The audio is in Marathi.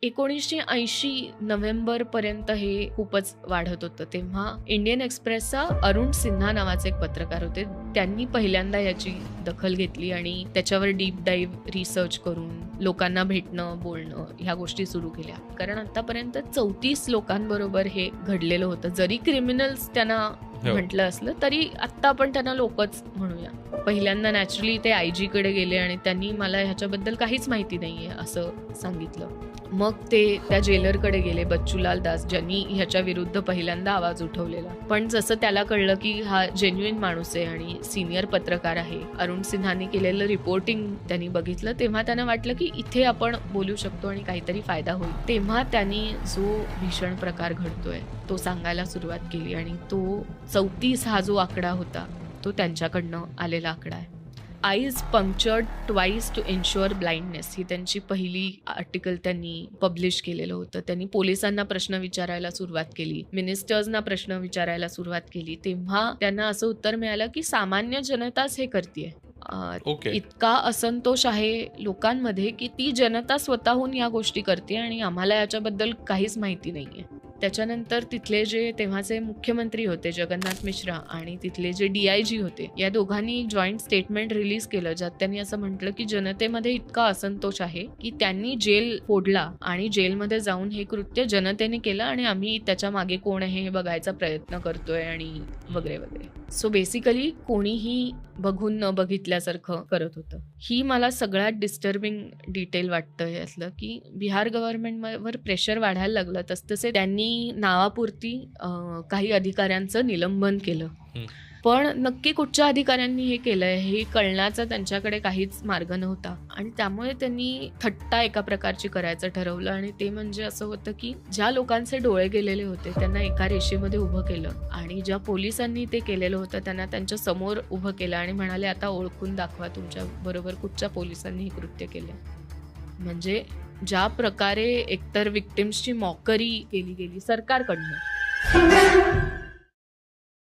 1980 नोव्हेंबरपर्यंत हे खूपच वाढत होतं. तेव्हा इंडियन एक्सप्रेसचा अरुण सिन्हा नावाचे एक पत्रकार होते. त्यांनी पहिल्यांदा याची दखल घेतली आणि त्याच्यावर डीप डाईव्ह रिसर्च करून लोकांना भेटणं, बोलणं ह्या गोष्टी सुरू केल्या. कारण आतापर्यंत 34 लोकांबरोबर हे घडलेलं होतं. जरी क्रिमिनल्स त्यांना म्हटलं असलं तरी आत्ता आपण त्यांना लोकच म्हणूया. पहिल्यांदा नॅचरली ते आयजी कडे गेले आणि त्यांनी मला ह्याच्याबद्दल काहीच माहिती नाहीये असं सांगितलं. मग ते त्या जेलरकडे गेले, बच्चूलाल दास, ज्यांनी ह्याच्या विरुद्ध पहिल्यांदा आवाज उठवलेला. पण जसं त्याला कळलं की हा जेन्युइन माणूस आहे आणि सिनियर पत्रकार आहे, अरुण सिन्हाने केलेलं रिपोर्टिंग त्यांनी बघितलं, तेव्हा त्यांना वाटलं की इथे आपण बोलू शकतो आणि काहीतरी फायदा होईल. तेव्हा त्यांनी जो भीषण प्रकार घडतोय तो सांगायला सुरुवात केली आणि तो 34 हा जो आकडा होता तो त्यांच्याकडनं आलेला आकडा आहे. Eyes punctured twice to ensure blindness ही त्यांची पहिली आर्टिकल त्यांनी पब्लिश केलेलं होतं. त्यांनी पोलिसांना प्रश्न विचारायला सुरुवात केली, मिनिस्टर्सना प्रश्न विचारायला सुरुवात केली. तेव्हा त्यांना असं उत्तर मिळालं की सामान्य जनताच हे करतेय. इतका असंतोष आहे लोकांमध्ये की ती जनता स्वतःहून या गोष्टी करते आणि आम्हाला याच्याबद्दल काहीच माहिती नाहीये. त्याच्यानंतर तिथले जे तेव्हाचे मुख्यमंत्री होते जगन्नाथ मिश्रा आणि तिथले जे DIG होते, या दोघांनी जॉईंट स्टेटमेंट रिलीज केलं, ज्यात त्यांनी असं म्हटलं की जनतेमध्ये इतका असंतोष आहे की त्यांनी जेल फोडला आणि जेलमध्ये जाऊन हे कृत्य जनतेने केलं आणि आम्ही त्याच्या मागे कोण आहे हे बघायचा प्रयत्न करतोय आणि वगैरे वगैरे. सो बेसिकली कोणीही बघून न बघितल्यासारखं करत होतं. ही मला सगळ्यात डिस्टर्बिंग डिटेल वाटतं यातलं की बिहार गव्हर्नमेंटवर प्रेशर वाढायला लागलं तसतसे त्यांनी नावापुरती काही अधिकाऱ्यांचं निलंबन केलं. पण नक्की कुठच्या अधिकाऱ्यांनी हे केलंय हे कळण्याचा त्यांच्याकडे काहीच मार्ग नव्हता आणि त्यामुळे त्यांनी थट्टा एका प्रकारची करायचं ठरवलं आणि ते म्हणजे असं होतं की ज्या लोकांचे डोळे गेलेले होते त्यांना एका रेषेमध्ये उभं केलं आणि ज्या पोलिसांनी ते केलेलं होतं त्यांना त्यांच्या समोर उभं केलं आणि म्हणाले आता ओळखून दाखवा तुमच्या बरोबर कुठच्या पोलिसांनी हे कृत्य केले. म्हणजे ज्या प्रकारे एकतर विक्टिम्सची मॉकरी केली गेली सरकारकडनं.